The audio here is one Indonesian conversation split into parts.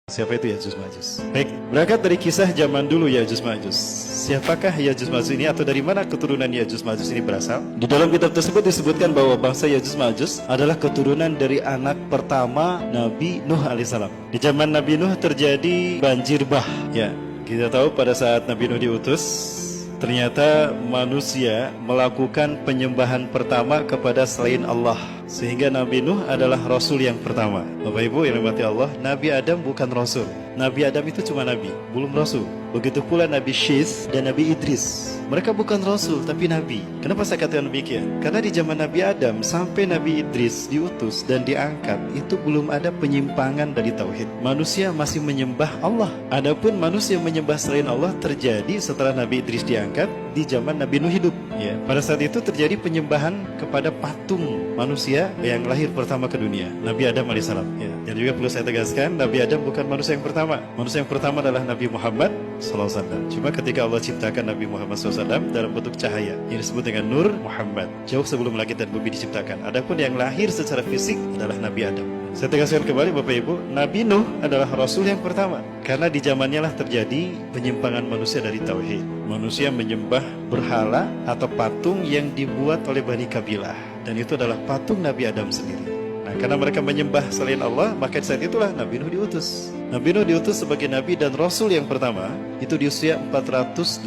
Siapa itu Ya'juj Ma'juj? Baik, berangkat dari kisah zaman dulu Ya'juj Ma'juj. Siapakah Ya'juj Ma'juj ini atau dari mana keturunan Ya'juj Ma'juj ini berasal? Di dalam kitab tersebut disebutkan bahwa bangsa Ya'juj Ma'juj adalah keturunan dari anak pertama Nabi Nuh alaihissalam. Di zaman Nabi Nuh terjadi banjir bah. Ya, kita tahu pada saat Nabi Nuh diutus, ternyata manusia melakukan penyembahan pertama kepada selain Allah. Sehingga Nabi Nuh adalah Rasul yang pertama. Bapak Ibu yang dirahmati Allah, Nabi Adam bukan Rasul. Nabi Adam itu cuma Nabi, belum Rasul. Begitu pula Nabi Syith dan Nabi Idris. Mereka bukan Rasul, tapi Nabi. Kenapa saya katakan demikian? Karena di zaman Nabi Adam sampai Nabi Idris diutus dan diangkat, itu belum ada penyimpangan dari Tauhid. Manusia masih menyembah Allah. Adapun manusia menyembah selain Allah terjadi setelah Nabi Idris diangkat di zaman Nabi Nuh hidup. Ya, pada saat itu terjadi penyembahan kepada patung manusia yang lahir pertama ke dunia, Nabi Adam alaihissalam. Ya, dan juga perlu saya tegaskan, Nabi Adam bukan manusia yang pertama. Manusia yang pertama adalah Nabi Muhammad SAW. Cuma ketika Allah ciptakan Nabi Muhammad SAW dalam bentuk cahaya yang disebut dengan Nur Muhammad, jauh sebelum langit dan bumi diciptakan. Adapun yang lahir secara fisik adalah Nabi Adam. Saya tegaskan kembali Bapak Ibu, Nabi Nuh adalah Rasul yang pertama. Karena di zamannya lah terjadi penyimpangan manusia dari Tauhid. Manusia menyembah berhala atau patung yang dibuat oleh Bani Kabilah. Dan itu adalah patung Nabi Adam sendiri. Nah, karena mereka menyembah selain Allah, maka saat itulah Nabi Nuh diutus. Nabi Nuh diutus sebagai Nabi dan Rasul yang pertama, itu di usia 480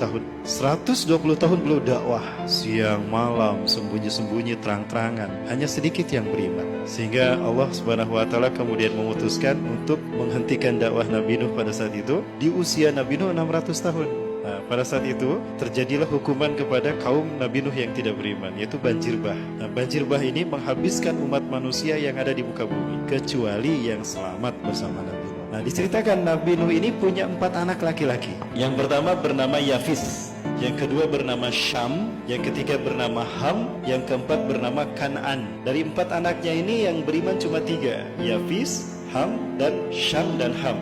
tahun. 120 tahun beliau dakwah, siang malam, sembunyi-sembunyi, terang-terangan. Hanya sedikit yang beriman. Sehingga Allah Subhanahu wa Ta'ala kemudian memutuskan untuk menghentikan dakwah Nabi Nuh pada saat itu di usia Nabi Nuh 600 tahun. Nah, pada saat itu terjadilah hukuman kepada kaum Nabi Nuh yang tidak beriman, yaitu banjir bah. Nah, banjir bah ini menghabiskan umat manusia yang ada di muka bumi, kecuali yang selamat bersama Nabi Nuh. Nah, diceritakan Nabi Nuh ini punya 4 anak laki-laki. Yang pertama bernama Yafis, yang kedua bernama Syam, yang ketiga bernama Ham, yang keempat bernama Kan'an. Dari 4 anaknya ini yang beriman cuma 3, Yafis, Ham, dan Syam dan Ham.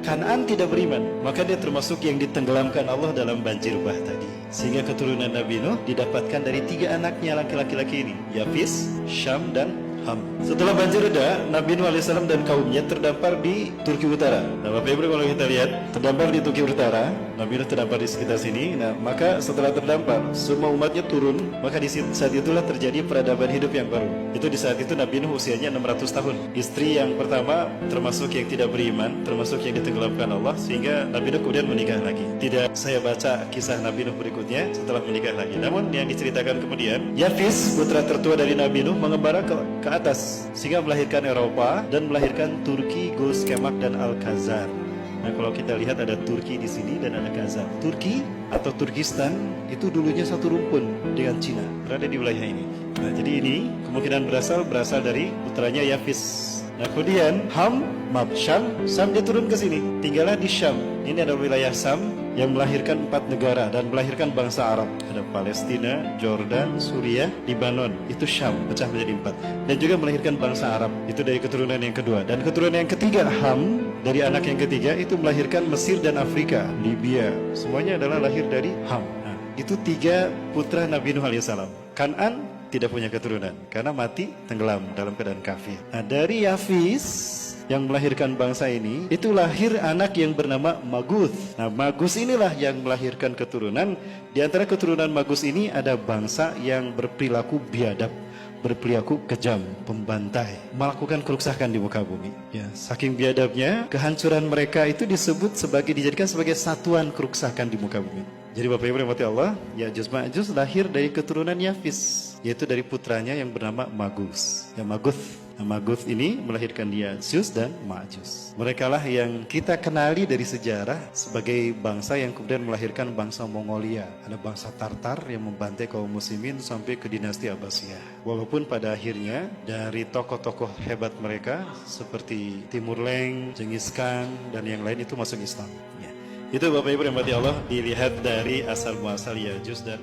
Kan'an tidak beriman, maka dia termasuk yang ditenggelamkan Allah dalam banjir bah tadi. Sehingga keturunan Nabi Nuh didapatkan dari 3 anaknya laki-laki ini, Yafis, Syam, dan Ham. Setelah banjir reda, Nabi Nuh alaihissalam dan kaumnya terdampar di Turki Utara. Nah, Bapak Ibu kalau kita lihat, terdampar di Turki Utara, Nabi Nuh terdampar di sekitar sini. Nah, maka setelah terdampar, semua umatnya turun, maka di saat itulah terjadi peradaban hidup yang baru. Itu di saat itu Nabi Nuh usianya 600 tahun. Istri yang pertama termasuk yang tidak beriman, termasuk yang ditenggelamkan Allah, sehingga Nabi Nuh kemudian menikah lagi. Tidak saya baca kisah Nabi Nuh berikutnya setelah menikah lagi. Namun yang diceritakan kemudian, Yafis, putra tertua dari Nabi Nuh, mengembara ke atas sehingga melahirkan Eropa dan melahirkan Turki, Gulz, Kemak, dan Al-Khazar. Nah, kalau kita lihat ada Turki di sini dan ada Khazar. Turki atau Turkistan itu dulunya satu rumpun dengan Cina, berada di wilayah ini. Nah, jadi ini kemungkinan berasal dari putranya Yafis. Nah, kemudian Ham, Syam dia turun ke sini, tinggallah di Syam. Ini adalah wilayah Syam yang melahirkan 4 negara dan melahirkan bangsa Arab. Ada Palestina, Jordan, Suriah, Libanon. Itu Syam, pecah menjadi 4. Dan juga melahirkan bangsa Arab. Itu dari keturunan yang kedua. Dan keturunan yang ketiga, Ham, dari anak yang ketiga, itu melahirkan Mesir dan Afrika, Libya. Semuanya adalah lahir dari Ham. Nah, itu 3 putra Nabi Nuh alaihissalam. Kan'an tidak punya keturunan karena mati tenggelam dalam keadaan kafir. Nah, dari Yafis yang melahirkan bangsa ini, itu lahir anak yang bernama Maguth. Nah, Maguth inilah yang melahirkan keturunan. Di antara keturunan Maguth ini ada bangsa yang berperilaku biadab, berperilaku kejam, pembantai, melakukan kerusakan di muka bumi. Ya, saking biadabnya, kehancuran mereka itu dijadikan sebagai satuan kerusakan di muka bumi. Jadi Bapak Ibu yang dirahmati Allah, Ya'juj Ma'juj lahir dari keturunan Yafis, yaitu dari putranya yang bernama Maguth. Ya, Maguth. Nah, Maguth ini melahirkan Ya'juj dan Ma'juj. Mereka lah yang kita kenali dari sejarah sebagai bangsa yang kemudian melahirkan bangsa Mongolia. Ada bangsa Tartar yang membantai kaum muslimin sampai ke dinasti Abbasiyah. Walaupun pada akhirnya dari tokoh-tokoh hebat mereka seperti Timur Leng, Genghis Khan, dan yang lain itu masuk Islam. Ya. Itu Bapak Ibu yang dirahmati Allah, dilihat dari asal muasal Ya'juj dan